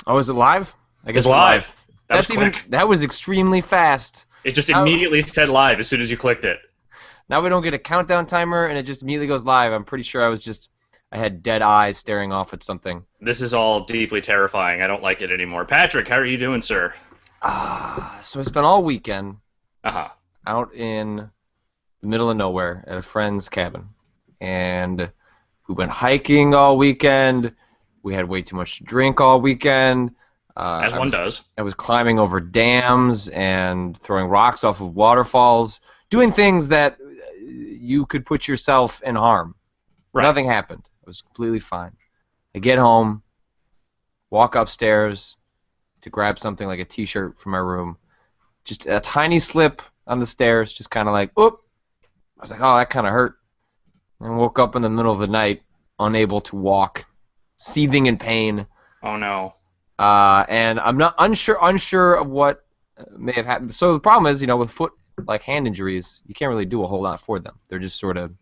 Oh, is it live? I guess It's it's live. live. That was quick. That was extremely fast. It just Now, immediately said live as soon as you clicked it. now we don't get a countdown timer, and it just immediately goes live. I'm pretty sure I had dead eyes staring off at something. This is all deeply terrifying. I don't like it anymore. Patrick, how are you doing, sir? So I spent all weekend Uh-huh. out in the middle of nowhere at a friend's cabin, and we went hiking all weekend. We had way too much to drink all weekend. As one does. I was climbing over dams and throwing rocks off of waterfalls, doing things that you could put yourself in harm. Right. Nothing happened. I was completely fine. I get home, walk upstairs to grab something like a t-shirt from my room. Just a tiny slip on the stairs, just kind of like, oop. I was like, oh, that kind of hurt. And woke up in the middle of the night, unable to walk, seething in pain. Oh, no. And I'm not unsure of what may have happened. So the problem is, with like hand injuries, you can't really do a whole lot for them. They're just sort of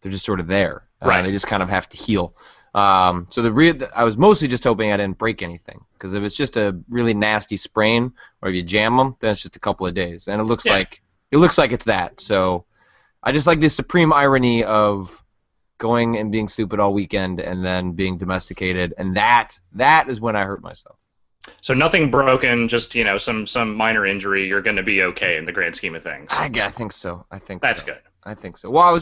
there. Right. They just kind of have to heal. So I was mostly just hoping I didn't break anything, because if it's just a really nasty sprain, or if you jam them, then it's just a couple of days, and it looks like it's that. So I just like the supreme irony of going and being stupid all weekend and then being domesticated, and that is when I hurt myself. So nothing broken, just some minor injury. You're going to be okay in the grand scheme of things. I think so. That's good. I think so. Well,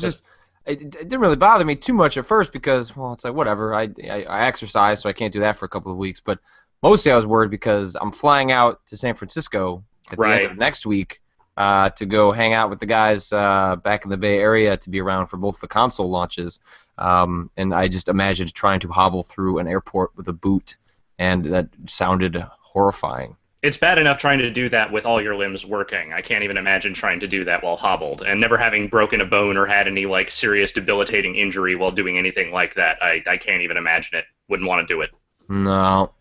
it didn't really bother me too much at first because, well, it's like whatever. I exercise, so I can't do that for a couple of weeks. But mostly I was worried because I'm flying out to San Francisco at the end of next week to go hang out with the guys back in the Bay Area to be around for both the console launches. And I just imagined trying to hobble through an airport with a boot, and that sounded horrifying. It's bad enough trying to do that with all your limbs working. I can't even imagine trying to do that while hobbled, and never having broken a bone or had any serious debilitating injury while doing anything like that. I can't even imagine it. Wouldn't want to do it. No.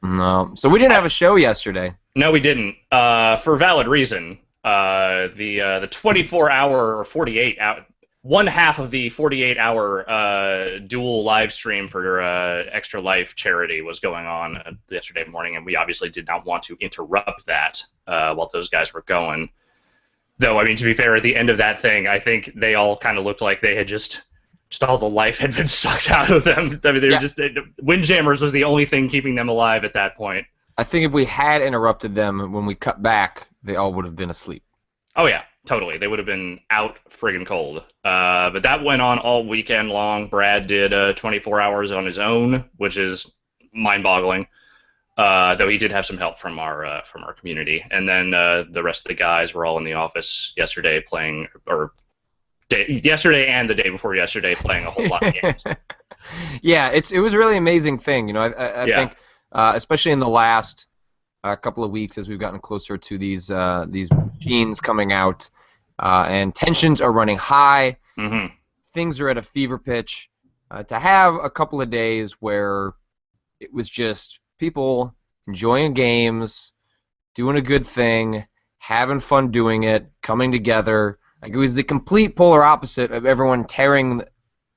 So we didn't have a show yesterday. No, we didn't. For valid reason. The 24-hour or 48-hour, one half of the 48-hour dual live stream for Extra Life charity was going on yesterday morning, and we obviously did not want to interrupt that while those guys were going. Though, I mean, to be fair, at the end of that thing, I think they all kind of looked like they had just all the life had been sucked out of them. I mean, they were just Windjammers was the only thing keeping them alive at that point. I think if we had interrupted them when we cut back, they all would have been asleep. Oh yeah, totally. They would have been out friggin' cold. But that went on all weekend long. Brad did 24 hours on his own, which is mind-boggling. Though he did have some help from our community. And then the rest of the guys were all in the office yesterday playing, yesterday and the day before yesterday playing a whole lot of games. Yeah, it was a really amazing thing. I think, especially in the last couple of weeks, as we've gotten closer to these machines coming out, and tensions are running high. Mm-hmm. Things are at a fever pitch. To have a couple of days where it was just people enjoying games, doing a good thing, having fun doing it, coming together. Like, it was the complete polar opposite of everyone tearing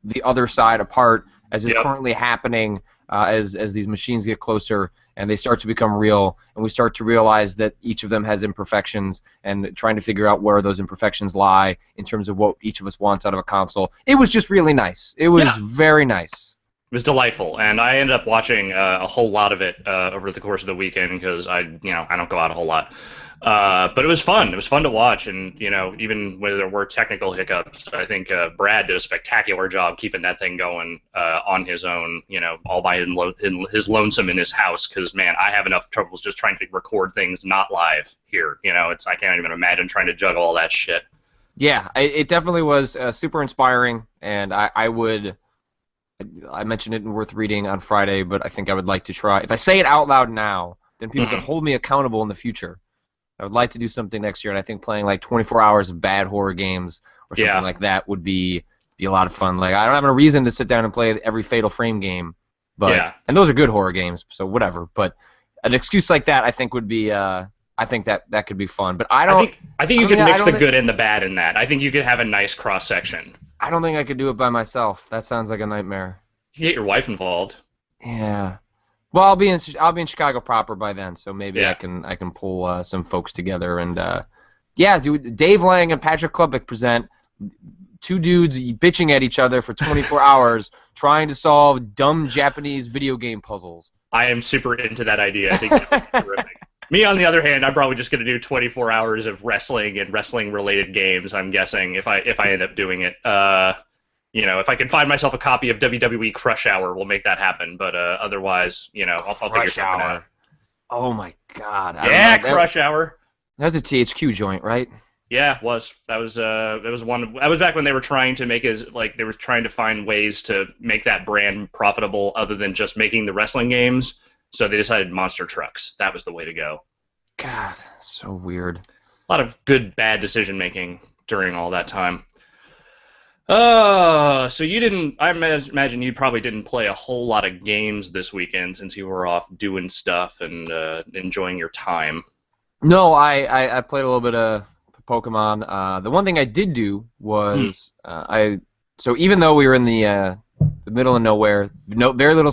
the other side apart, as is currently happening as these machines get closer and they start to become real, and we start to realize that each of them has imperfections, and trying to figure out where those imperfections lie in terms of what each of us wants out of a console. It was just really nice. It was very nice. It was delightful, and I ended up watching a whole lot of it over the course of the weekend because I don't go out a whole lot. But it was fun. It was fun to watch, and even when there were technical hiccups, I think Brad did a spectacular job keeping that thing going on his own, all by his lonesome in his house. Because man, I have enough troubles just trying to record things not live here. I can't even imagine trying to juggle all that shit. Yeah, it definitely was super inspiring, and I mentioned it in Worth Reading on Friday, but I think I would like to try. If I say it out loud now, then people can hold me accountable in the future. I would like to do something next year, and I think playing like 24 hours of bad horror games or something like that would be a lot of fun. Like, I don't have a reason to sit down and play every Fatal Frame game, but and those are good horror games, so whatever. But an excuse like that, I think, would be. I think that could be fun. But I think you could mix the good and the bad in that. I think you could have a nice cross section. I don't think I could do it by myself. That sounds like a nightmare. You get your wife involved. Yeah. Well, I'll be in Chicago proper by then, so maybe Yeah. I can pull some folks together and yeah, dude. Dave Lang and Patrick Klubnik present two dudes bitching at each other for 24 hours trying to solve dumb Japanese video game puzzles. I am super into that idea. I think that would be terrific. Me, on the other hand, I'm probably just going to do 24 hours of wrestling and wrestling-related games. I'm guessing if I end up doing it. If I can find myself a copy of WWE Crush Hour, we'll make that happen. But otherwise, I'll figure Rush something Hour. out. Oh my God. Yeah, That Crush Hour. was a THQ joint, right? Yeah, it was. That was one. That was back when they were trying to they were trying to find ways to make that brand profitable other than just making the wrestling games. So they decided monster trucks. That was the way to go. God, so weird. A lot of good, bad decision making during all that time. So you didn't. I imagine you probably didn't play a whole lot of games this weekend since you were off doing stuff and enjoying your time. No, I played a little bit of Pokemon. The one thing I did do Hmm. was so even though we were in the middle of nowhere, very little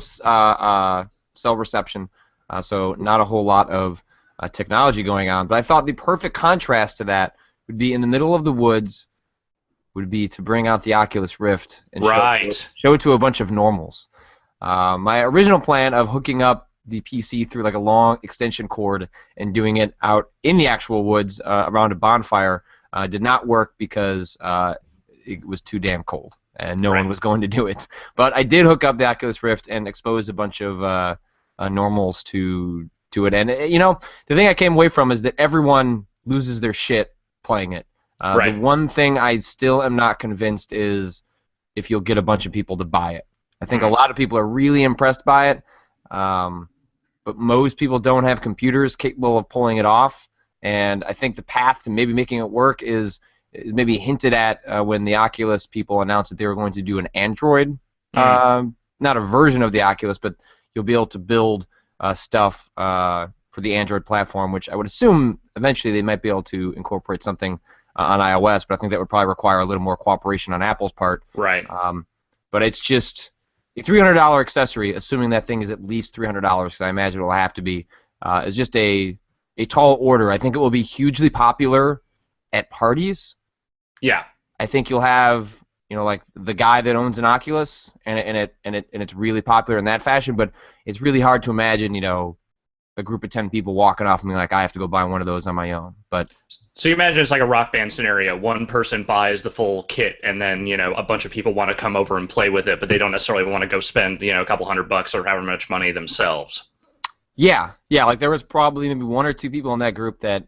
cell reception, so not a whole lot of technology going on. But I thought the perfect contrast to that would be in the middle of the woods would be to bring out the Oculus Rift and Right. show it to a bunch of normals. My original plan of hooking up the PC through like a long extension cord and doing it out in the actual woods around a bonfire did not work because it was too damn cold and no one was going to do it. But I did hook up the Oculus Rift and expose a bunch of normals to it. And the thing I came away from is that everyone loses their shit playing it. The one thing I still am not convinced is if you'll get a bunch of people to buy it. I think a lot of people are really impressed by it, but most people don't have computers capable of pulling it off. And I think the path to maybe making it work is maybe hinted at when the Oculus people announced that they were going to do an Android, not a version of the Oculus, but you'll be able to build stuff for the Android platform, which I would assume eventually they might be able to incorporate something on iOS, but I think that would probably require a little more cooperation on Apple's part. Right. But it's just a $300 accessory, assuming that thing is at least $300, because I imagine it will have to be, is just a tall order. I think it will be hugely popular at parties. Yeah. I think you'll have, like the guy that owns an Oculus, and it's really popular in that fashion. But it's really hard to imagine, a group of 10 people walking off and being like, I have to go buy one of those on my own. But So you imagine it's like a Rock Band scenario. One person buys the full kit, and then a bunch of people want to come over and play with it, but they don't necessarily want to go spend a couple $100 or however much money themselves. yeah, like there was probably maybe one or two people in that group that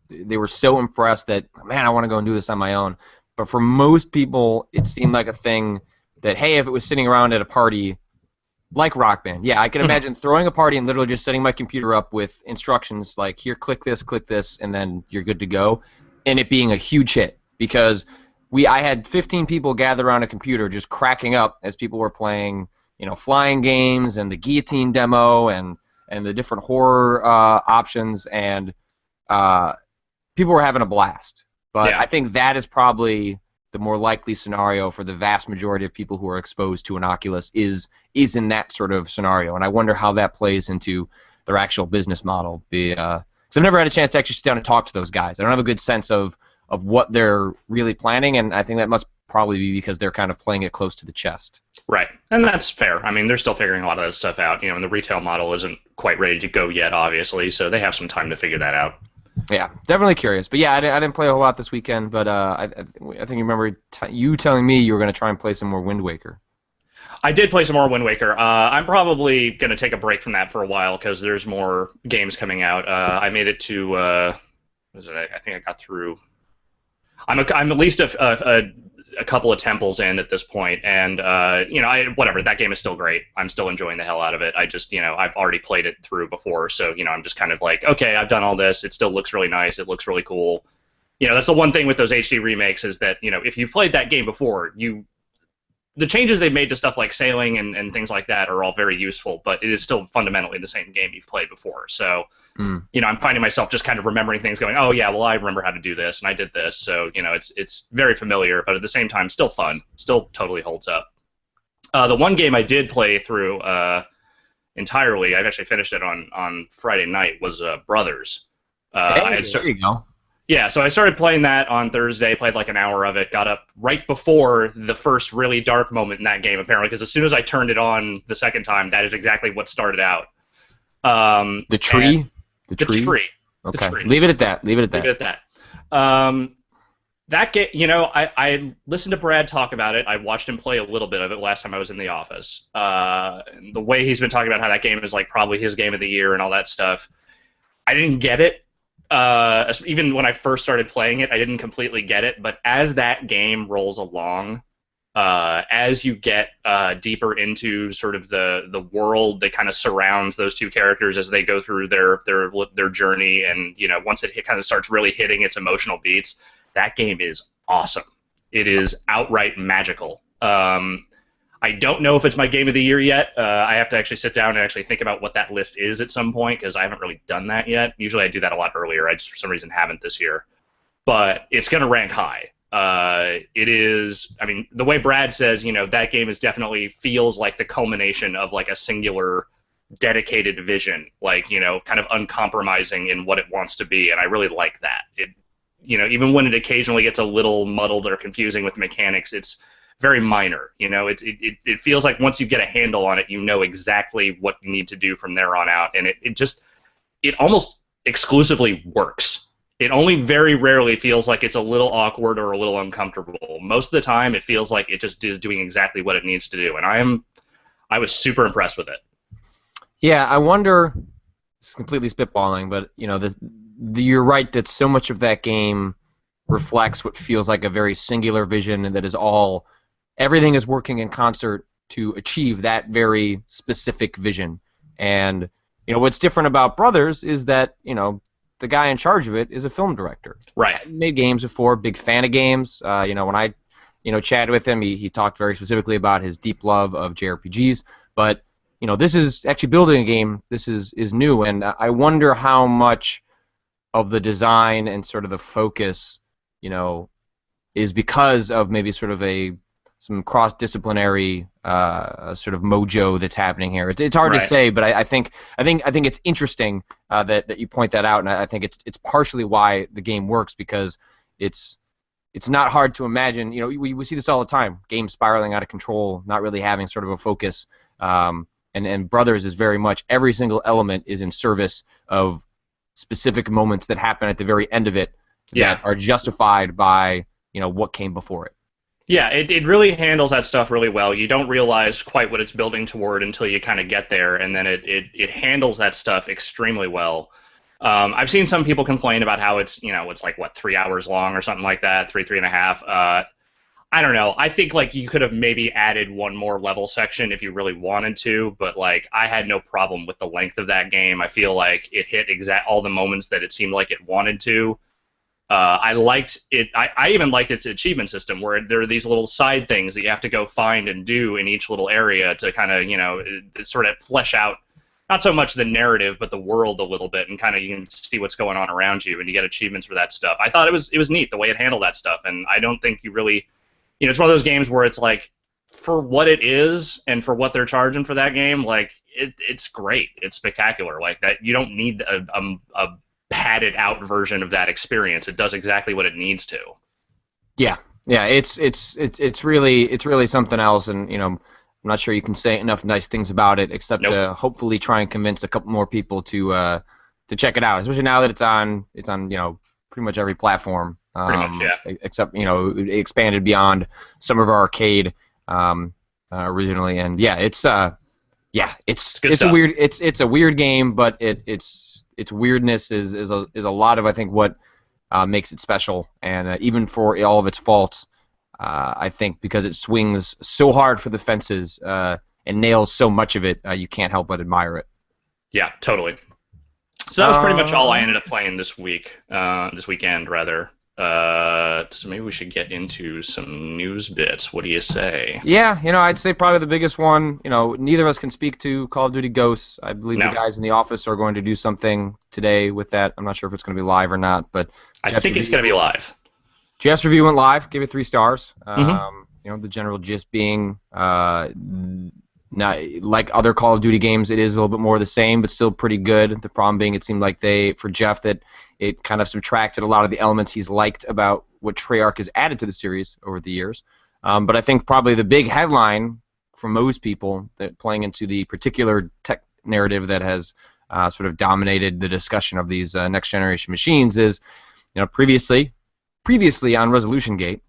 they were so impressed that, man, I want to go and do this on my own. But for most people, it seemed like a thing that, hey, if it was sitting around at a party like Rock Band, yeah, I can imagine throwing a party and literally just setting my computer up with instructions like, here, click this, and then you're good to go, and it being a huge hit because I had 15 people gather around a computer just cracking up as people were playing, flying games and the guillotine demo and the different horror options, and people were having a blast. But Yeah. I think that is probably the more likely scenario for the vast majority of people who are exposed to an Oculus is in that sort of scenario. And I wonder how that plays into their actual business model. Because I've never had a chance to actually sit down and talk to those guys. I don't have a good sense of what they're really planning, and I think that must probably be because they're kind of playing it close to the chest. Right. And that's fair. I mean, they're still figuring a lot of that stuff out, and the retail model isn't quite ready to go yet, obviously, so they have some time to figure that out. Yeah, definitely curious. But yeah, I didn't play a whole lot this weekend, but I think you remember you telling me you were going to try and play some more Wind Waker. I did play some more Wind Waker. I'm probably going to take a break from that for a while because there's more games coming out. I made it to, what was it? I think I got through. I'm at least a couple of temples in at this point, and whatever. That game is still great. I'm still enjoying the hell out of it. I just I've already played it through before, so I'm just kind of like, okay, I've done all this. It still looks really nice. It looks really cool. That's the one thing with those HD remakes is that if you've played that game before, the changes they've made to stuff like sailing and things like that are all very useful, but it is still fundamentally the same game you've played before. So, I'm finding myself just kind of remembering things going, oh, yeah, well, I remember how to do this, and I did this. So, it's very familiar, but at the same time, still fun. Still totally holds up. The one game I did play through entirely. I've actually finished it on Friday night. Was Brothers. Hey, there you go. Yeah, so I started playing that on Thursday, played like an hour of it, got up right before the first really dark moment in that game, apparently, because as soon as I turned it on the second time, that is exactly what started out. The tree? The The tree? tree. The Okay. tree. Leave it at that. Leave it at Leave that. it at that. That game, I listened to Brad talk about it. I watched him play a little bit of it last time I was in the office. The way he's been talking about how that game is like probably his game of the year and all that stuff. I didn't get it. Even when I first started playing it, I didn't completely get it. But as that game rolls along, as you get deeper into sort of the world that kind of surrounds those two characters as they go through their journey, and once it kind of starts really hitting its emotional beats, that game is awesome. It is outright magical. I don't know if it's my game of the year yet. I have to actually sit down and actually think about what that list is at some point because I haven't really done that yet. Usually I do that a lot earlier. I just for some reason haven't this year. But it's going to rank high. It is, I mean, the way Brad says, that game is definitely feels like the culmination of like a singular dedicated vision, like, kind of uncompromising in what it wants to be. And I really like that. Even when it occasionally gets a little muddled or confusing with mechanics, it's very minor. It feels like once you get a handle on it, you know exactly what you need to do from there on out, and it almost exclusively works. It only very rarely feels like it's a little awkward or a little uncomfortable. Most of the time, it feels like it just is doing exactly what it needs to do, and I was super impressed with it. Yeah, I wonder. It's completely spitballing, but you're right that so much of that game reflects what feels like a very singular vision that is all. Everything is working in concert to achieve that very specific vision. And what's different about Brothers is that the guy in charge of it is a film director. Right. He made games before, big fan of games. When I chatted with him, he talked very specifically about his deep love of JRPGs. But this is actually building a game. This is new, and I wonder how much of the design and sort of the focus is because of maybe sort of some cross-disciplinary sort of mojo that's happening here. It's hard to say, but I think it's interesting that you point that out, and I think it's partially why the game works because it's not hard to imagine. We see this all the time: games spiraling out of control, not really having sort of a focus. And Brothers is very much every single element is in service of specific moments that happen at the very end of it that are justified by what came before it. Yeah, it really handles that stuff really well. You don't realize quite what it's building toward until you kind of get there, and then it handles that stuff extremely well. I've seen some people complain about how it's like 3 hours long or something like that, 3.5. I don't know. I think like you could have maybe added one more level section if you really wanted to, but like I had no problem with the length of that game. I feel like it hit all the moments that it seemed like it wanted to. I liked it. I even liked its achievement system, where there are these little side things that you have to go find and do in each little area to kind of sort of flesh out not so much the narrative but the world a little bit, and kind of you can see what's going on around you, and you get achievements for that stuff. I thought it was neat the way it handled that stuff, and I don't think you really. It's one of those games where it's like, for what it is and for what they're charging for that game, like it's great. It's spectacular. Like that, you don't need a padded out version of that experience. It does exactly what it needs to. Yeah, it's really something else, and I'm not sure you can say enough nice things about it, except to hopefully try and convince a couple more people to check it out, especially now that it's on pretty much every platform. Pretty much, yeah. Except it expanded beyond some of our arcade originally, and it's a weird it's a weird game, but its weirdness is a lot of I think what makes it special, and even for all of its faults, I think because it swings so hard for the fences and nails so much of it, you can't help but admire it. Yeah, totally. So that was pretty much all I ended up playing this weekend rather. So maybe we should get into some news bits. What do you say? Yeah, I'd say probably the biggest one, neither of us can speak to Call of Duty Ghosts. I believe the guys in the office are going to do something today with that. I'm not sure if it's going to be live or not, but I think it's going to be live. Jeff's review went live, gave it 3 stars. Mm-hmm. The general gist being Now, like other Call of Duty games, it is a little bit more of the same, but still pretty good. The problem being, it seemed like for Jeff, that it kind of subtracted a lot of the elements he's liked about what Treyarch has added to the series over the years. But I think probably the big headline for most people that playing into the particular tech narrative that has sort of dominated the discussion of these next generation machines is, previously on Resolution Gate,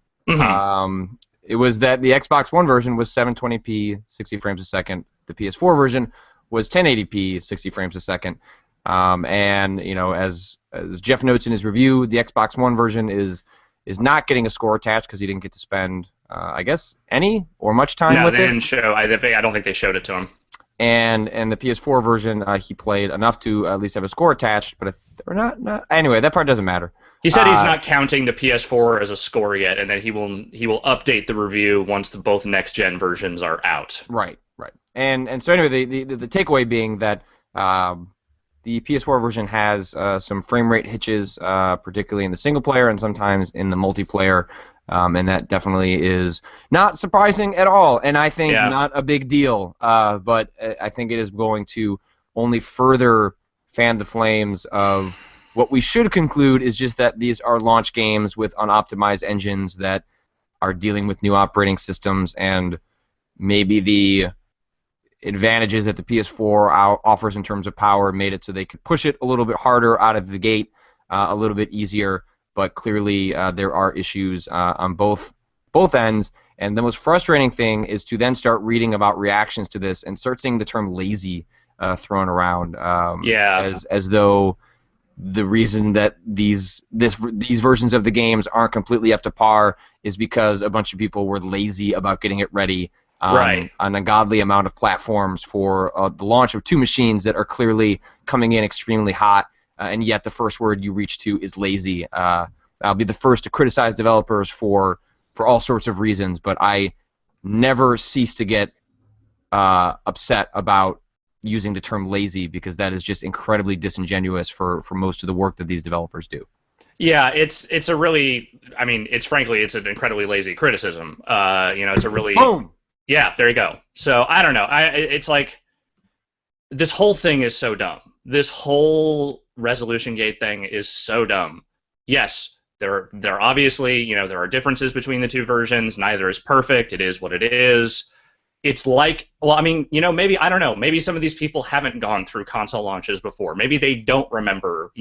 it was that the Xbox One version was 720p 60 frames a second. The PS4 version was 1080p 60 frames a second. And as Jeff notes in his review, the Xbox One version is not getting a score attached because he didn't get to spend, I guess, any or much time with it. No, they didn't show. I don't think they showed it to him. And the PS4 version, he played enough to at least have a score attached, but or not. Anyway, that part doesn't matter. He said he's not counting the PS4 as a score yet, and that he will update the review once both next gen versions are out. Right. And so anyway, the takeaway being that the PS4 version has some frame rate hitches, particularly in the single player and sometimes in the multiplayer. And that definitely is not surprising at all, and I think not a big deal. But I think it is going to only further fan the flames of what we should conclude is just that these are launch games with unoptimized engines that are dealing with new operating systems, and maybe the advantages that the PS4 offers in terms of power made it so they could push it a little bit harder out of the gate, a little bit easier. But clearly there are issues on both ends. And the most frustrating thing is to then start reading about reactions to this and start seeing the term lazy thrown around as though the reason that these versions of the games aren't completely up to par is because a bunch of people were lazy about getting it ready on an ungodly amount of platforms for the launch of two machines that are clearly coming in extremely hot. And yet the first word you reach to is lazy. I'll be the first to criticize developers for all sorts of reasons, but I never cease to get upset about using the term lazy, because that is just incredibly disingenuous for most of the work that these developers do. Yeah, it's a really, I mean, it's an incredibly lazy criticism. It's a really boom. Yeah, there you go. So I don't know. It's like this whole thing is so dumb. This whole Resolution Gate thing is so dumb. Yes, there obviously, there are differences between the two versions. Neither is perfect. It is what it is. It's like, well, I mean, maybe, I don't know, maybe some of these people haven't gone through console launches before. Maybe they don't remember,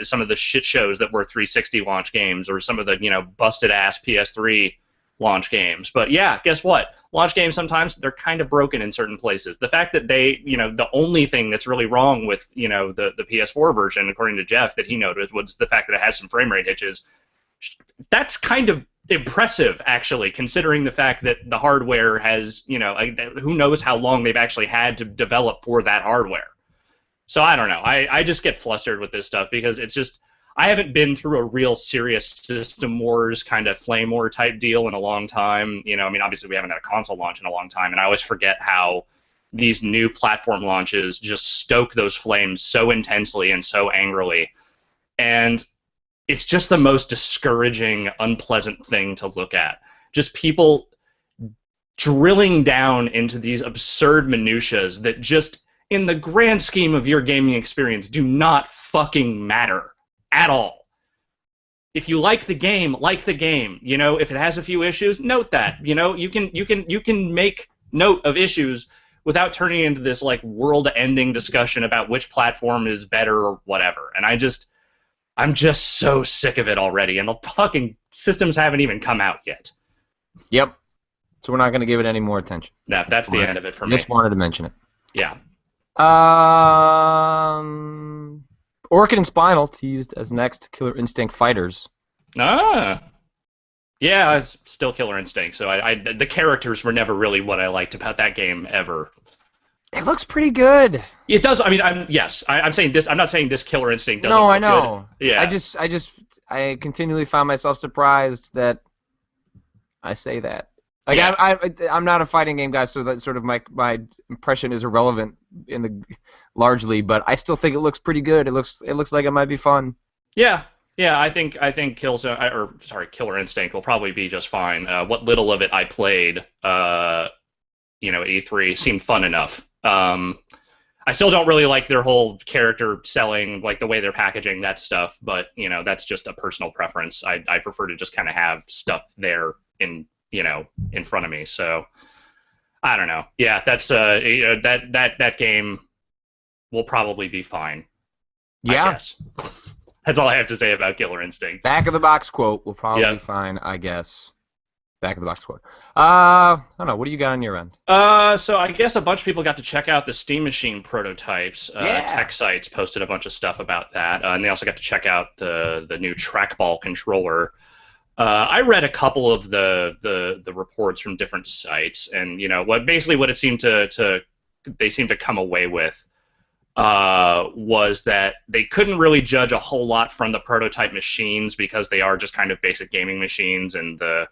some of the shit shows that were 360 launch games, or some of the, busted ass PS3 launch games. But yeah, guess what? Launch games sometimes they're kind of broken in certain places. The fact that they, the only thing that's really wrong with, the PS4 version, according to Jeff, that he noted, was the fact that it has some frame rate hitches. That's kind of impressive, actually, considering the fact that the hardware has, who knows how long they've actually had to develop for that hardware. So I don't know. I just get flustered with this stuff because it's just, I haven't been through a real serious System Wars kind of flame war type deal in a long time. I mean, obviously we haven't had a console launch in a long time, and I always forget how these new platform launches just stoke those flames so intensely and so angrily. And it's just the most discouraging, unpleasant thing to look at. Just people drilling down into these absurd minutiae that just, in the grand scheme of your gaming experience, do not fucking matter at all. If you like the game, like the game. If it has a few issues, note that. You can make note of issues without turning into this like world-ending discussion about which platform is better or whatever. And I'm just so sick of it already, and the fucking systems haven't even come out yet. Yep. So we're not going to give it any more attention. No, that's the end of it for me. Just wanted to mention it. Yeah. Orchid and Spinal teased as next Killer Instinct fighters. Ah. Yeah, it's still Killer Instinct. So the characters were never really what I liked about that game ever. It looks pretty good. It does. I mean, I'm saying this. I'm not saying this Killer Instinct doesn't. No, look I know. Good. Yeah. I continually find myself surprised that I say that. Like, yeah. I'm not a fighting game guy, so that sort of my impression is irrelevant largely. But I still think it looks pretty good. It looks like it might be fun. Yeah. Yeah, I think Killer Instinct will probably be just fine. What little of it I played, at E3 seemed fun enough. I still don't really like their whole character selling, like the way they're packaging that stuff, but that's just a personal preference. I prefer to just kind of have stuff there in front of me. So I don't know. Yeah, that's that game will probably be fine. Yeah. I guess. That's all I have to say about Killer Instinct. Back of the box quote will probably be fine, I guess. Back of the box quote. I don't know. What do you got on your end? So I guess a bunch of people got to check out the Steam Machine prototypes. Tech sites posted a bunch of stuff about that, and they also got to check out the new trackball controller. I read a couple of the reports from different sites, and what it seemed they seemed to come away with was that they couldn't really judge a whole lot from the prototype machines because they are just kind of basic gaming machines, and the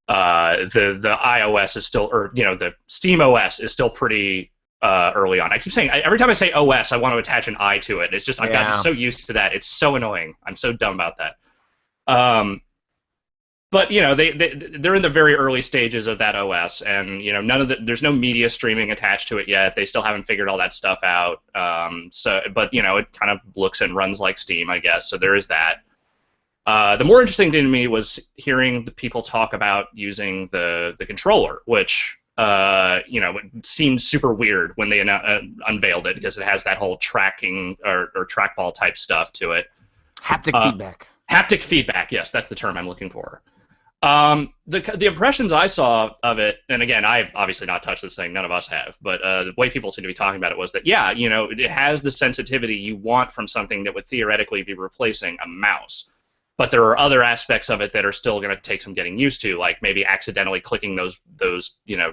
iOS is still, or the Steam OS is still pretty early on. I keep saying, every time I say OS, I want to attach an I to it. It's just I've gotten so used to that. It's so annoying. I'm so dumb about that. But they're in the very early stages of that OS, and there's no media streaming attached to it yet. They still haven't figured all that stuff out. But it kind of looks and runs like Steam, I guess. So there is that. The more interesting thing to me was hearing the people talk about using the controller, which it seemed super weird when they unveiled it because it has that whole tracking or trackball type stuff to it. Haptic feedback. Haptic feedback, yes, that's the term I'm looking for. The impressions I saw of it, and again, I've obviously not touched this thing, none of us have, but the way people seem to be talking about it was that, it has the sensitivity you want from something that would theoretically be replacing a mouse. But there are other aspects of it that are still going to take some getting used to, like maybe accidentally clicking those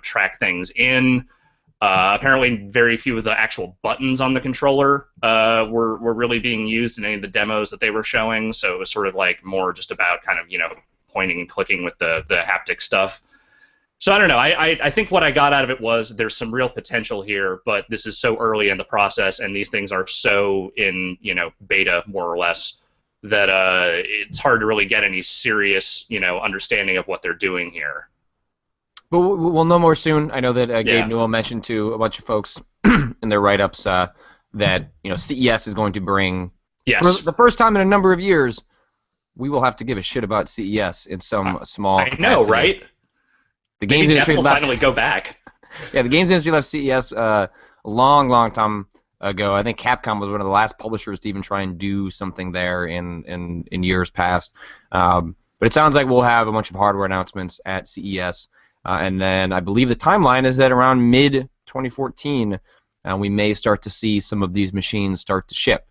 track things in. Apparently, very few of the actual buttons on the controller were really being used in any of the demos that they were showing. So it was sort of like more just about kind of pointing and clicking with the haptic stuff. So I don't know. I think what I got out of it was there's some real potential here, but this is so early in the process, and these things are so in beta more or less, that it's hard to really get any serious, understanding of what they're doing here. But we'll know more soon. I know that Gabe Newell mentioned to a bunch of folks in their write-ups that CES is going to bring, for the first time in a number of years, we will have to give a shit about CES in some small capacity. I know, right? The games industry will finally go back. Yeah, the games industry left CES a long time ago. I think Capcom was one of the last publishers to even try and do something there in years past. But it sounds like we'll have a bunch of hardware announcements at CES, and then I believe the timeline is that around mid-2014 we may start to see some of these machines start to ship,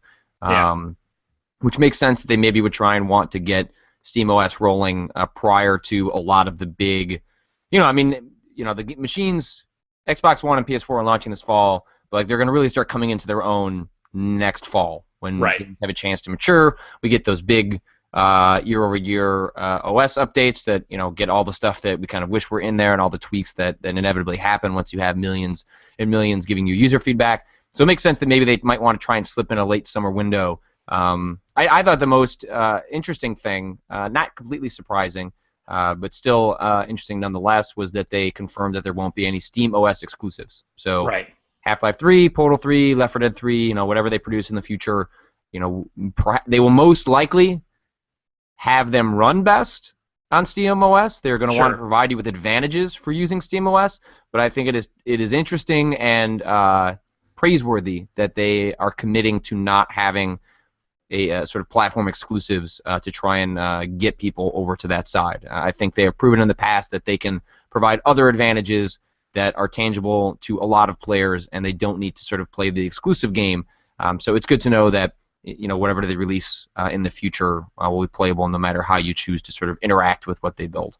which makes sense that they maybe would try and want to get SteamOS rolling prior to a lot of the big, the machines, Xbox One and PS4 are launching this fall. Like they're going to really start coming into their own next fall when games have a chance to mature. We get those big year-over-year OS updates that get all the stuff that we kind of wish were in there and all the tweaks that inevitably happen once you have millions and millions giving you user feedback. So it makes sense that maybe they might want to try and slip in a late summer window. I thought the most interesting thing, not completely surprising, but still interesting nonetheless, was that they confirmed that there won't be any Steam OS exclusives. So. Half-Life 3, Portal 3, Left 4 Dead 3, whatever they produce in the future, they will most likely have them run best on SteamOS. They're going to want to provide you with advantages for using SteamOS, but I think it is interesting and praiseworthy that they are committing to not having a sort of platform exclusives to try and get people over to that side. I think they have proven in the past that they can provide other advantages that are tangible to a lot of players, and they don't need to sort of play the exclusive game. So it's good to know that whatever they release in the future will be playable no matter how you choose to sort of interact with what they build.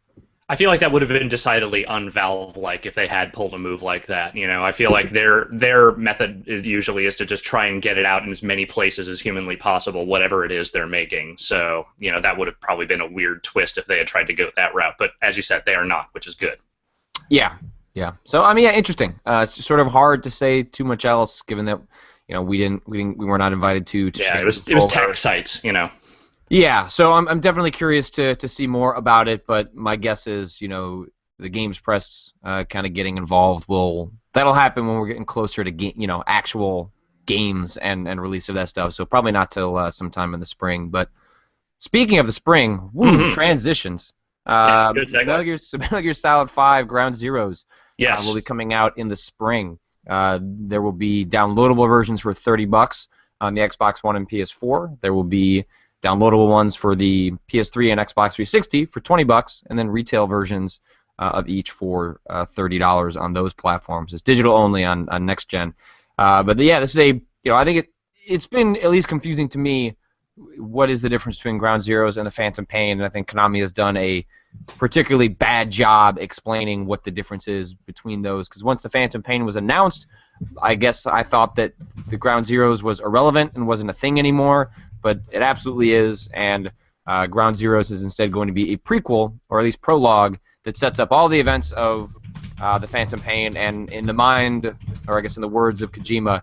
I feel like that would have been decidedly un-Valve-like if they had pulled a move like that. I feel like their method usually is to just try and get it out in as many places as humanly possible, whatever it is they're making. So that would have probably been a weird twist if they had tried to go that route. But as you said, they are not, which is good. Yeah. So interesting. It's sort of hard to say too much else, given that we were not invited to. Yeah, it was tech sites. Yeah, so I'm definitely curious to see more about it, but my guess is the games press kind of getting involved. That'll happen when we're getting closer to actual games and release of that stuff. So probably not till sometime in the spring. But speaking of the spring, transitions. Good segue. Metal Gear Solid 5 Ground Zeroes Yes. will be coming out in the spring. There will be downloadable versions for $30 on the Xbox One and PS4. There will be downloadable ones for the PS3 and Xbox 360 for $20, and then retail versions of each for $30 on those platforms. It's digital only on next gen. But yeah, this is I think it's been at least confusing to me. What is the difference between Ground Zeroes and the Phantom Pain? And I think Konami has done a particularly bad job explaining what the difference is between those. Because once the Phantom Pain was announced, I guess I thought that the Ground Zeroes was irrelevant and wasn't a thing anymore, but it absolutely is. And Ground Zeroes is instead going to be a prequel, or at least prologue, that sets up all the events of the Phantom Pain. And in the mind, or I guess in the words of Kojima,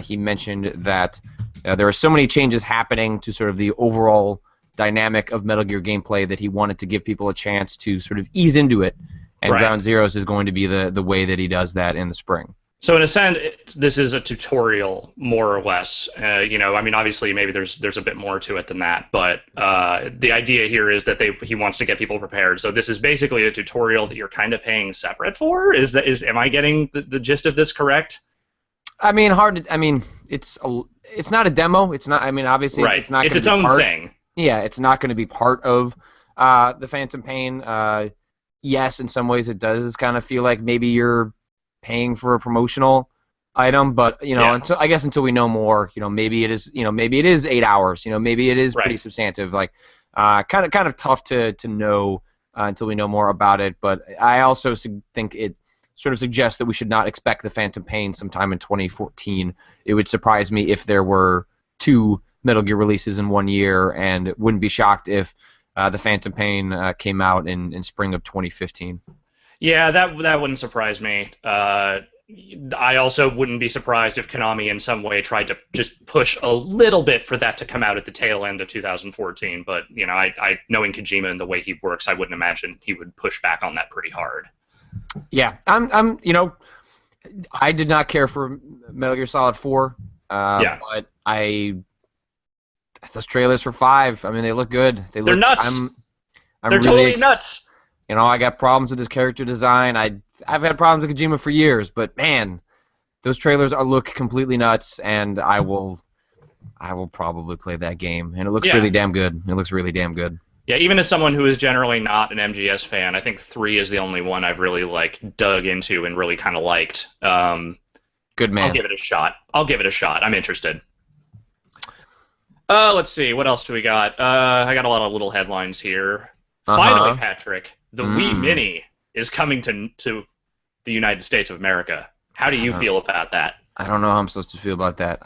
he mentioned that there are so many changes happening to sort of the overall dynamic of Metal Gear gameplay that he wanted to give people a chance to sort of ease into it, and Right. Ground Zeroes is going to be the way that he does that in the spring. So in a sense, this is a tutorial, more or less. Obviously, maybe there's a bit more to it than that, but the idea here is that he wants to get people prepared. So this is basically a tutorial that you're kind of paying separate for. Am I getting the gist of this correct? I mean, it's not a demo. It's not. I mean, obviously, Right. it's not. It's its own thing. Yeah, it's not going to be part of the Phantom Pain. Yes, in some ways it does. It's kind of feel like maybe you're paying for a promotional item, but until we know more, maybe it is 8 hours. Maybe it is pretty substantive. Like, kind of tough to know until we know more about it. But I also think it sort of suggests that we should not expect the Phantom Pain sometime in 2014. It would surprise me if there were 2 Metal Gear releases in 1 year, and wouldn't be shocked if the Phantom Pain came out in spring of 2015. Yeah, that wouldn't surprise me. I also wouldn't be surprised if Konami in some way tried to just push a little bit for that to come out at the tail end of 2014. But I knowing Kojima and the way he works, I wouldn't imagine he would push back on that pretty hard. Yeah, I did not care for Metal Gear Solid 4. But those trailers for 5, I mean, they look good. They're nuts. I'm They're really totally nuts. I got problems with his character design. I've had problems with Kojima for years, but man, those trailers look completely nuts, and I will probably play that game, and it looks really damn good. It looks really damn good. Yeah, even as someone who is generally not an MGS fan, I think 3 is the only one I've really dug into and really kind of liked. Good man. I'll give it a shot. I'm interested. Let's see. What else do we got? I got a lot of little headlines here. Finally, Patrick, the Wii Mini is coming to the United States of America. How do you feel about that? I don't know how I'm supposed to feel about that.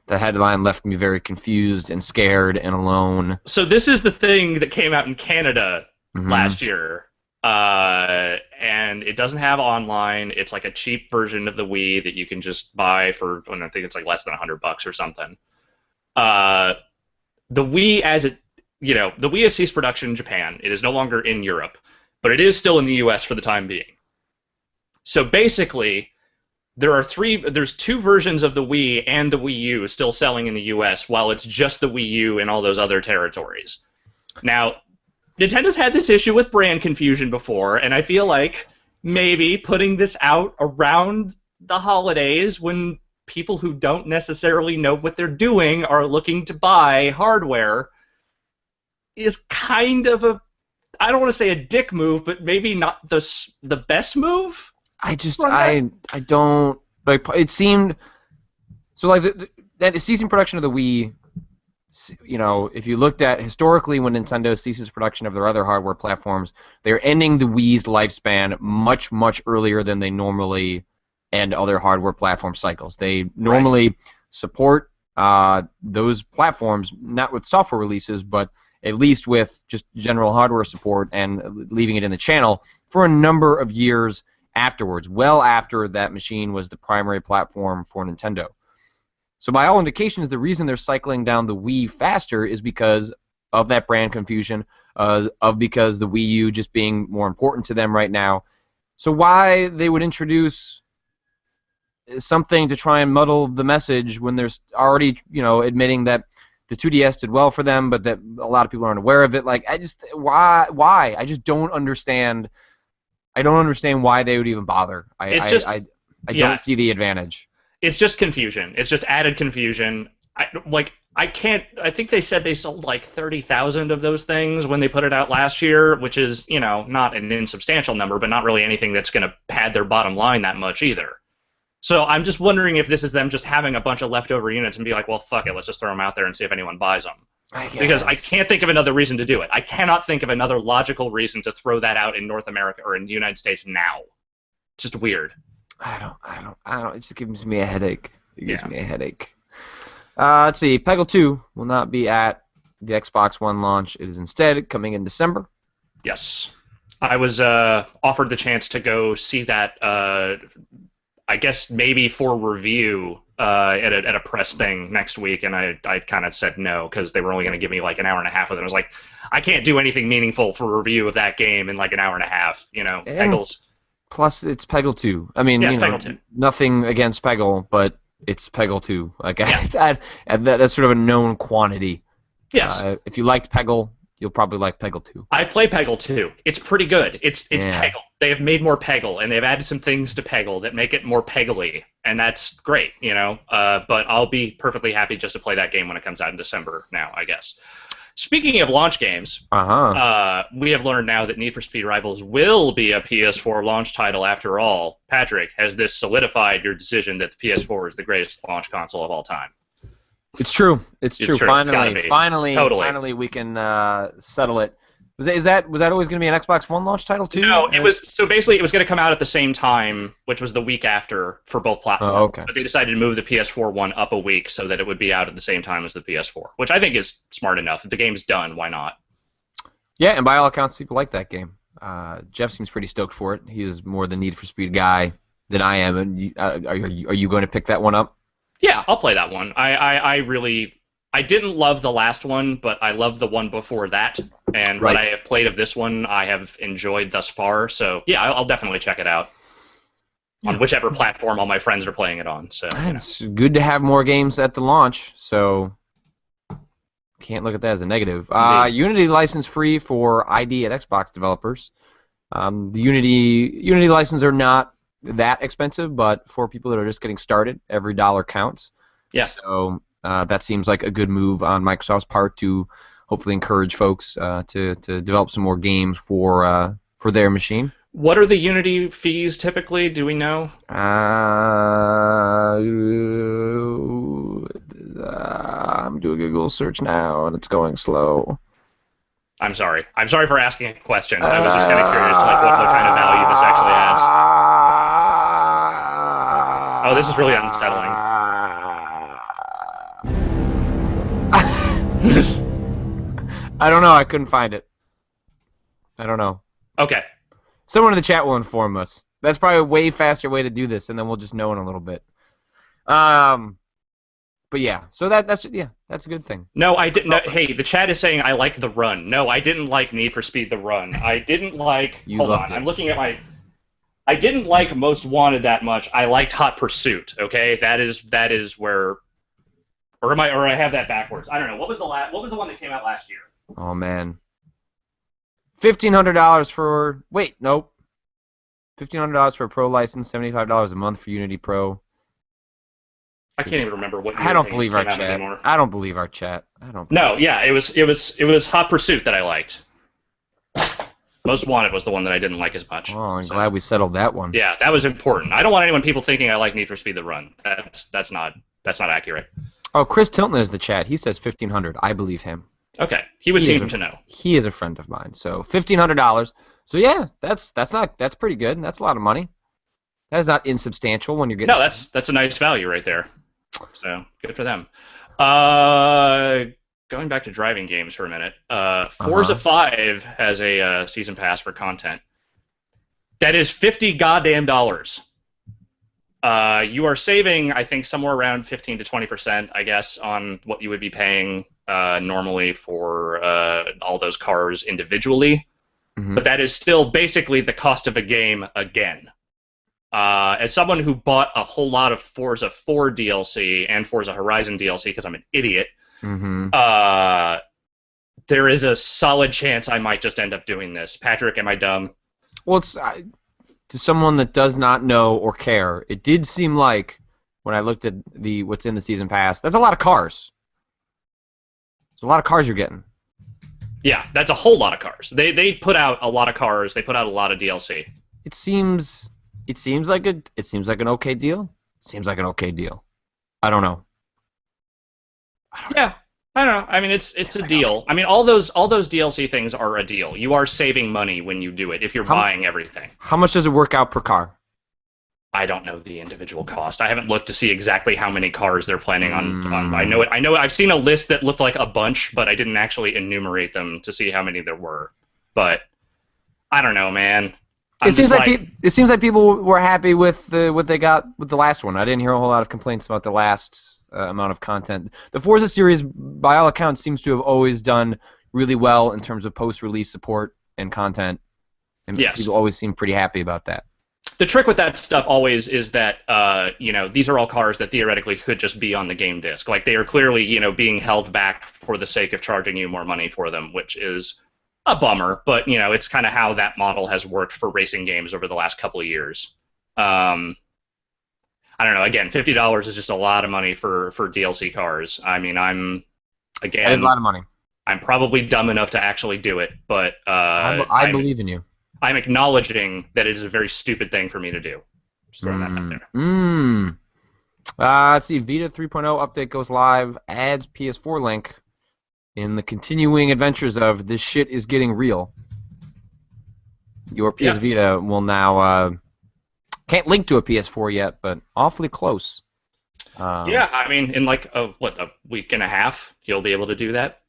The headline left me very confused and scared and alone. So this is the thing that came out in Canada last year, and it doesn't have online. It's like a cheap version of the Wii that you can just buy for, I think it's like less than $100 or something. The Wii, the Wii has ceased production in Japan. It is no longer in Europe, but it is still in the U.S. for the time being. So basically, there's 2 versions of the Wii and the Wii U still selling in the U.S., while it's just the Wii U in all those other territories. Now, Nintendo's had this issue with brand confusion before, and I feel like maybe putting this out around the holidays when people who don't necessarily know what they're doing are looking to buy hardware is kind of I don't want to say a dick move, but maybe not the best move. I don't like. It seemed so like that ceasing production of the Wii. If you looked at historically when Nintendo ceases production of their other hardware platforms, they're ending the Wii's lifespan much, much earlier than they normally end other hardware platform cycles. They normally support those platforms, not with software releases, but at least with just general hardware support and leaving it in the channel for a number of years afterwards, well after that machine was the primary platform for Nintendo. So by all indications, the reason they're cycling down the Wii faster is because of that brand confusion, of because the Wii U just being more important to them right now. So why they would introduce something to try and muddle the message when there's already, admitting that the 2DS did well for them, but that a lot of people aren't aware of it. Like, why? I just don't understand. I don't understand why they would even bother. I don't see the advantage. It's just confusion. It's just added confusion. I think they said they sold like 30,000 of those things when they put it out last year, which is, not an insubstantial number, but not really anything that's going to pad their bottom line that much either. So I'm just wondering if this is them just having a bunch of leftover units and be like, well, fuck it, let's just throw them out there and see if anyone buys them. Because I can't think of another reason to do it. I cannot think of another logical reason to throw that out in North America or in the United States now. Just weird. I don't. It just gives me a headache. It gives me a headache. Let's see. Peggle 2 will not be at the Xbox One launch. It is instead coming in December. Yes. I was offered the chance to go see that, I guess maybe for review at a press thing next week, and I kind of said no because they were only going to give me like an hour and a half of it. I was like, I can't do anything meaningful for a review of that game in like an hour and a half, Peggle's. Plus, it's Peggle 2. I mean, Peggle 2. Nothing against Peggle, but it's Peggle 2. Like, that's sort of a known quantity. Yes. If you liked Peggle, you'll probably like Peggle 2. I've played Peggle 2. It's pretty good. It's Peggle. They have made more Peggle, and they've added some things to Peggle that make it more Peggly, and that's great, But I'll be perfectly happy just to play that game when it comes out in December now, I guess. Speaking of launch games, we have learned now that Need for Speed Rivals will be a PS4 launch title after all. Patrick, has this solidified your decision that the PS4 is the greatest launch console of all time? It's true. It's true. Finally, we can settle it. Was that always going to be an Xbox One launch title too? No, it was. So basically, it was going to come out at the same time, which was the week after for both platforms. Oh, okay. But they decided to move the PS4 one up a week so that it would be out at the same time as the PS4, which I think is smart enough. If the game's done, why not? Yeah, and by all accounts, people like that game. Jeff seems pretty stoked for it. He is more the Need for Speed guy than I am. And are you going to pick that one up? Yeah, I'll play that one. I didn't love the last one, but I loved the one before that. And what I have played of this one, I have enjoyed thus far. So yeah, I'll definitely check it out on whichever platform all my friends are playing it on. So it's good to have more games at the launch. So can't look at that as a negative. Unity license free for ID at Xbox developers. The Unity license are not that expensive, but for people that are just getting started, every dollar counts. Yeah. So that seems like a good move on Microsoft's part to hopefully encourage folks to develop some more games for their machine. What are the Unity fees typically? Do we know? I'm doing a Google search now, and it's going slow. I'm sorry. I'm sorry for asking a question. I was just kind of curious, like what kind of value this actually adds. Oh, this is really unsettling. I don't know. I couldn't find it. I don't know. Okay. Someone in the chat will inform us. That's probably a way faster way to do this, and then we'll just know in a little bit. But yeah, so that's a good thing. No, I didn't. No, hey, the chat is saying I like The Run. No, I didn't like Need for Speed: The Run. I didn't like. Hold on, I'm looking at my. I didn't like Most Wanted that much. I liked Hot Pursuit. Okay, that is where. Or I have that backwards. I don't know. What was the one that came out last year? Oh man. $1,500 for $1,500 for a Pro license, $75 a month for Unity Pro. I can't even remember what. I don't believe our chat. Anymore. I don't believe our chat. No, yeah, it was Hot Pursuit that I liked. Most Wanted was the one that I didn't like as much. Oh, I'm glad we settled that one. Yeah, that was important. I don't want people thinking I like Need for Speed: The Run. That's not accurate. Oh, Chris Tilton is the chat. He says $1,500. I believe him. Okay, he would seem to know. He is a friend of mine. So $1,500. So yeah, that's pretty good. That's a lot of money. That is not insubstantial when you're getting. No, that's a nice value right there. So good for them. Going back to driving games for a minute. Forza 5 has a season pass for content. That is $50 goddamn. You are saving, I think, somewhere around 15 to 20%, I guess, on what you would be paying normally for all those cars individually, Mm-hmm. but that is still basically the cost of a game again. As someone who bought a whole lot of Forza 4 DLC and Forza Horizon DLC because I'm an idiot, Mm-hmm. there is a solid chance I might just end up doing this. Patrick, am I dumb? Well, it's to someone that does not know or care. It did seem like when I looked at what's in the season pass, that's a lot of cars. There's a lot of cars you're getting. Yeah, that's a whole lot of cars. They put out a lot of cars. They put out a lot of DLC. It seems like an okay deal. Seems like an okay deal. I don't know. Yeah, I don't know. I mean, it's a deal. I mean, all those DLC things are a deal. You are saving money when you do it if you're buying everything. How much does it work out per car? I don't know the individual cost. I haven't looked to see exactly how many cars they're planning on. I know I've seen a list that looked like a bunch, but I didn't actually enumerate them to see how many there were. But I don't know, man. It seems like people were happy with what they got with the last one. I didn't hear a whole lot of complaints about the last amount of content. The Forza series, by all accounts, seems to have always done really well in terms of post-release support and content. And yes. People always seem pretty happy about that. The trick with that stuff always is that these are all cars that theoretically could just be on the game disc. Like, they are clearly being held back for the sake of charging you more money for them, which is a bummer. But it's kind of how that model has worked for racing games over the last couple of years. I don't know. Again, $50 is just a lot of money for DLC cars. I mean, that is a lot of money. I'm probably dumb enough to actually do it, but I believe in you. I'm acknowledging that it is a very stupid thing for me to do. Just throwing that out there. Let's see. Vita 3.0 update goes live. Adds PS4 Link. In the continuing adventures of this shit is getting real. Your PS Vita will now can't link to a PS4 yet, but awfully close. Yeah, I mean, in like a week and a half, you'll be able to do that.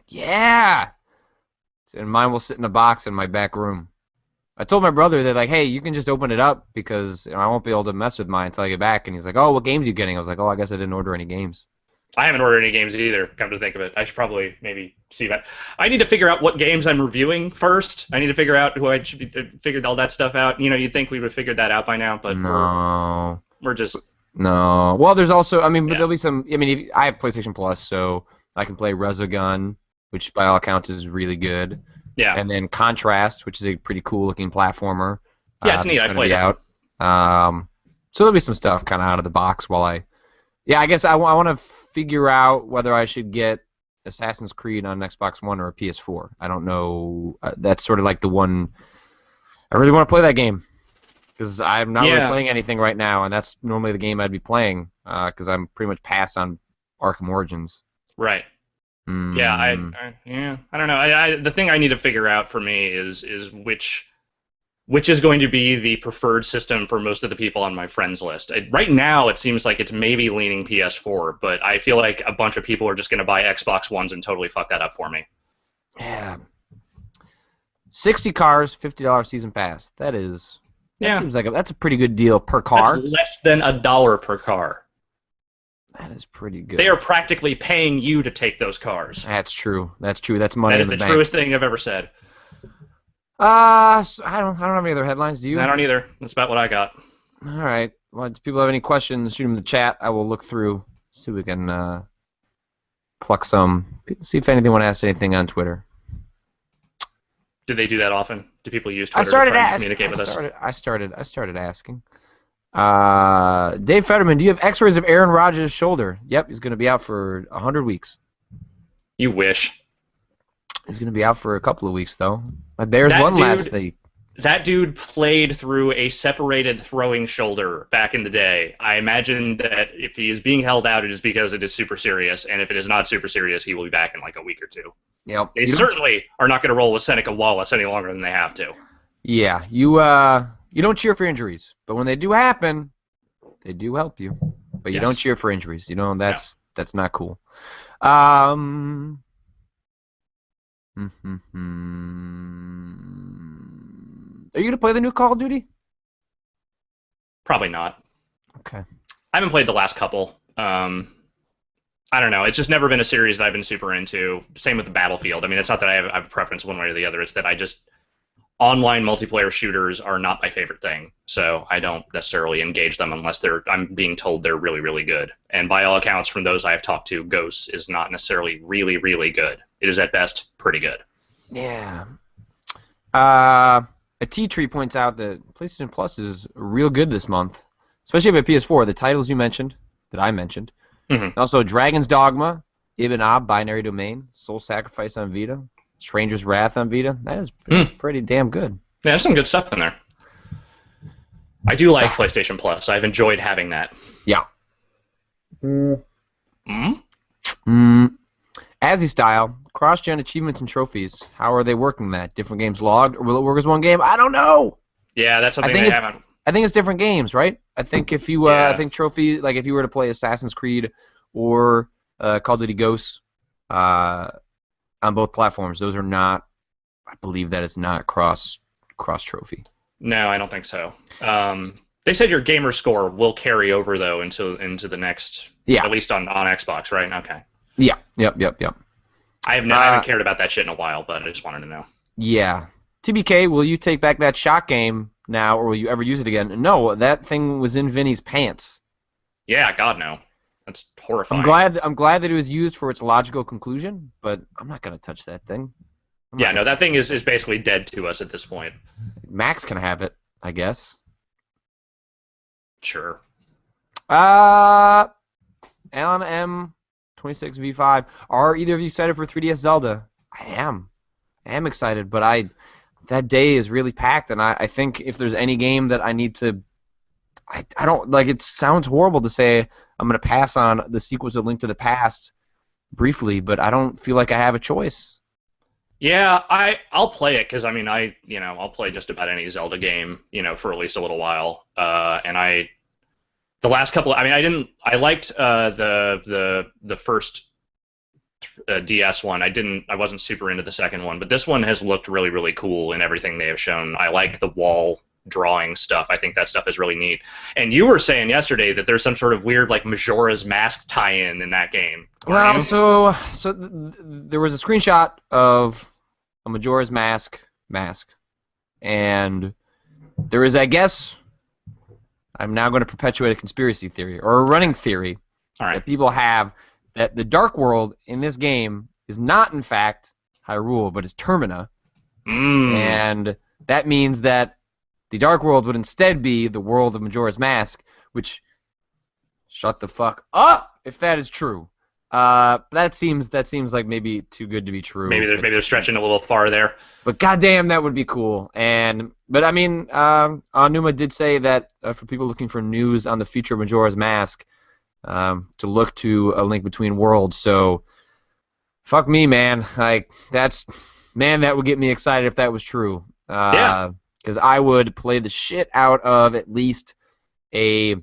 Yeah. And mine will sit in a box in my back room. I told my brother that, like, hey, you can just open it up because I won't be able to mess with mine until I get back. And he's like, oh, what games are you getting? I was like, oh, I guess I didn't order any games. I haven't ordered any games either, come to think of it. I should probably maybe see that. I need to figure out what games I'm reviewing first. I need to figure out who I should be figured all that stuff out. You'd think we would have figured that out by now, but no. We're just... No. Well, there's also, but there'll be some, I have PlayStation Plus, so I can play Resogun, which by all accounts is really good. Yeah. And then Contrast, which is a pretty cool-looking platformer. Yeah, it's neat. I played it. Out. So there'll be some stuff kind of out of the box while I guess I want to figure out whether I should get Assassin's Creed on Xbox One or a PS4. I don't know. That's sort of like the one. I really want to play that game because I'm not really playing anything right now, and that's normally the game I'd be playing because I'm pretty much past on Arkham Origins. Right. Yeah, I don't know. The thing I need to figure out for me is which is going to be the preferred system for most of the people on my friends list. Right now, it seems like it's maybe leaning PS4, but I feel like a bunch of people are just going to buy Xbox Ones and totally fuck that up for me. Yeah. 60 cars, $50 season pass. That seems like that's a pretty good deal per car. That's less than $1 per car. That is pretty good. They are practically paying you to take those cars. That's true. That's money in the bank. That is the truest thing I've ever said. I don't have any other headlines. Do you? I don't either. That's about what I got. All right. Well, do people have any questions? Shoot them in the chat. I will look through, see if we can pluck some. See if anyone asked anything on Twitter. Do they do that often? Do people use Twitter to communicate with us? I started asking. Dave Fetterman, do you have X-rays of Aaron Rodgers' shoulder? Yep, he's going to be out for 100 weeks. You wish. He's going to be out for a couple of weeks, though. My Bears won last night. That dude played through a separated throwing shoulder back in the day. I imagine that if he is being held out, it is because it is super serious, and if it is not super serious, he will be back in like a week or two. Yep. They certainly are not going to roll with Seneca Wallace any longer than they have to. Yeah, you don't cheer for injuries, but when they do happen, they do help you. But you don't cheer for injuries. That's not cool. Are you going to play the new Call of Duty? Probably not. Okay. I haven't played the last couple. I I don't know. It's just never been a series that I've been super into. Same with the Battlefield. I mean, it's not that I have a preference one way or the other. It's that I just online multiplayer shooters are not my favorite thing. So I don't necessarily engage them unless I'm being told they're really, really good. And by all accounts, from those I have talked to, Ghosts is not necessarily really, really good. It is at best pretty good. Yeah. A Tea Tree points out that PlayStation Plus is real good this month, especially if you have PS4. The titles you mentioned, that I mentioned. Mm-hmm. And also Dragon's Dogma, Ibn Ab, Binary Domain, Soul Sacrifice on Vita, Stranger's Wrath on Vita. That's pretty damn good. Yeah, there's some good stuff in there. I do like PlayStation Plus. I've enjoyed having that. Yeah. Azzy style, cross-gen achievements and trophies. How are they working that? Different games logged, or will it work as one game? I don't know. Yeah, that's something they haven't. I think it's different games, right? I think if you, I think trophy, like if you were to play Assassin's Creed or Call of Duty Ghosts on both platforms, those are not. I believe that it's not cross trophy. No, I don't think so. They said your gamer score will carry over though into the next. Yeah. At least on Xbox, right? Okay. Yeah. Yep. I haven't cared about that shit in a while, but I just wanted to know. Yeah. TBK, will you take back that shot game now, or will you ever use it again? No, that thing was in Vinny's pants. Yeah, God no. That's horrifying. I'm glad that it was used for its logical conclusion, but I'm not gonna touch that thing. That thing is basically dead to us at this point. Max can have it, I guess. Sure. Alan M. 26V5. Are either of you excited for 3DS Zelda? I am excited, but that day is really packed, and I think if there's any game that I need to, I don't like. It sounds horrible to say I'm going to pass on the sequels of Link to the Past briefly, but I don't feel like I have a choice. Yeah, I'll play it because I mean I'll play just about any Zelda game for at least a little while, and the last couple. I liked the first DS one. I wasn't super into the second one, but this one has looked really, really cool in everything they have shown. I like the wall drawing stuff. I think that stuff is really neat. And you were saying yesterday that there's some sort of weird like Majora's Mask tie-in in that game. Well, so there was a screenshot of a Majora's Mask, and there is, I guess, I'm now going to perpetuate a conspiracy theory, or a running theory that people have, that the Dark World in this game is not, in fact, Hyrule, but is Termina. And that means that the Dark World would instead be the world of Majora's Mask, which, shut the fuck up if that is true. That seems like maybe too good to be true. Maybe they're stretching a little far there. But goddamn, that would be cool. But I mean, Anuma did say that for people looking for news on the future of Majora's Mask, to look to A Link Between Worlds. So, fuck me, man. Like that would get me excited if that was true. Yeah. Because I would play the shit out of at least a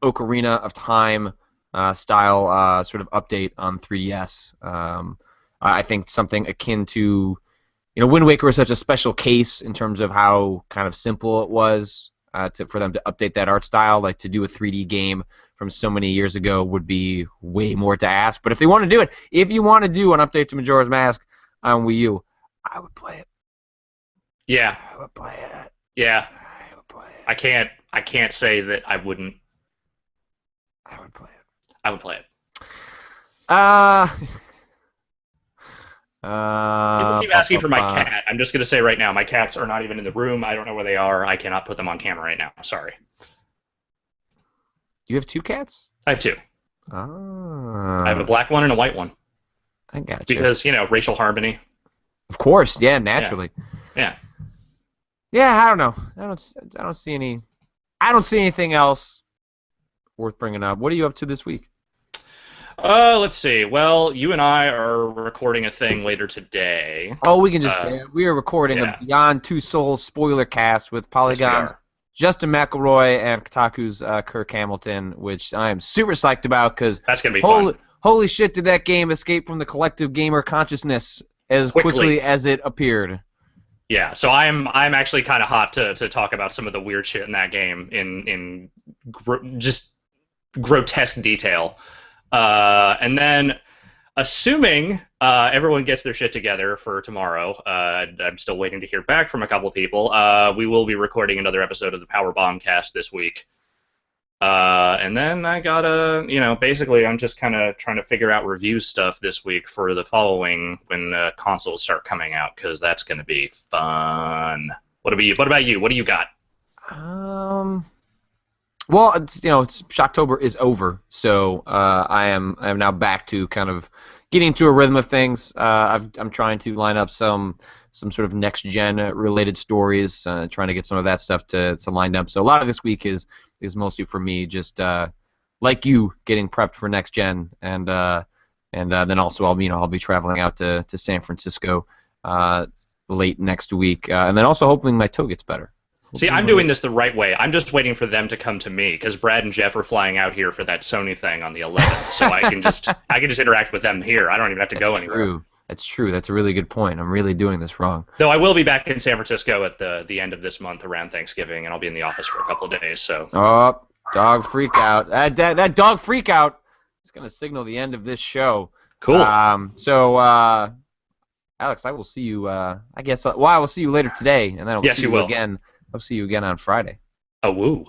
Ocarina of Time style sort of update on 3DS. I think something akin to, Wind Waker was such a special case in terms of how kind of simple it was for them to update that art style. Like to do a 3D game from so many years ago would be way more to ask. But if they want to do it, if you want to do an update to Majora's Mask on Wii U, I would play it. Yeah. I would play it. Yeah. I would play it. I can't say that I wouldn't. I would play it. I would play it. People keep asking for my cat. I'm just going to say right now, my cats are not even in the room. I don't know where they are. I cannot put them on camera right now. Sorry. You have two cats? I have two. Ah. I have a black one and a white one. I got you. Because, racial harmony. Of course, yeah, naturally. Yeah. Yeah, I don't know. I don't see anything else worth bringing up. What are you up to this week? Let's see. Well, you and I are recording a thing later today. Oh, we can just say we are recording a Beyond Two Souls spoiler cast with Polygon's Justin McElroy and Kotaku's Kirk Hamilton, which I am super psyched about because that's gonna be fun. Holy shit! Did that game escape from the collective gamer consciousness as quickly as it appeared? Yeah, so I'm actually kind of hot to talk about some of the weird shit in that game in just grotesque detail. And then, assuming everyone gets their shit together for tomorrow, I'm still waiting to hear back from a couple of people. We will be recording another episode of the Power Bombcast this week. And then I gotta, basically I'm just kind of trying to figure out review stuff this week for the following when consoles start coming out, because that's gonna be fun. What about you? What do you got? Well, it's Shocktober is over, so I am now back to kind of getting into a rhythm of things. I'm trying to line up some sort of next gen related stories, trying to get some of that stuff to lined up. So a lot of this week is mostly for me, just like you, getting prepped for next gen, and then also I'll be traveling out to San Francisco late next week, and then also hoping my toe gets better. See, I'm doing this the right way. I'm just waiting for them to come to me, because Brad and Jeff are flying out here for that Sony thing on the 11th, so I can just interact with them here. I don't even have to go anywhere. True. That's true. That's a really good point. I'm really doing this wrong. Though I will be back in San Francisco at the end of this month around Thanksgiving, and I'll be in the office for a couple of days. So. Oh, dog freak out! That dog freak out is going to signal the end of this show. Cool. So, Alex, I will see you. I will see you later today, and then I will see you again. I'll see you again on Friday. Oh, woo.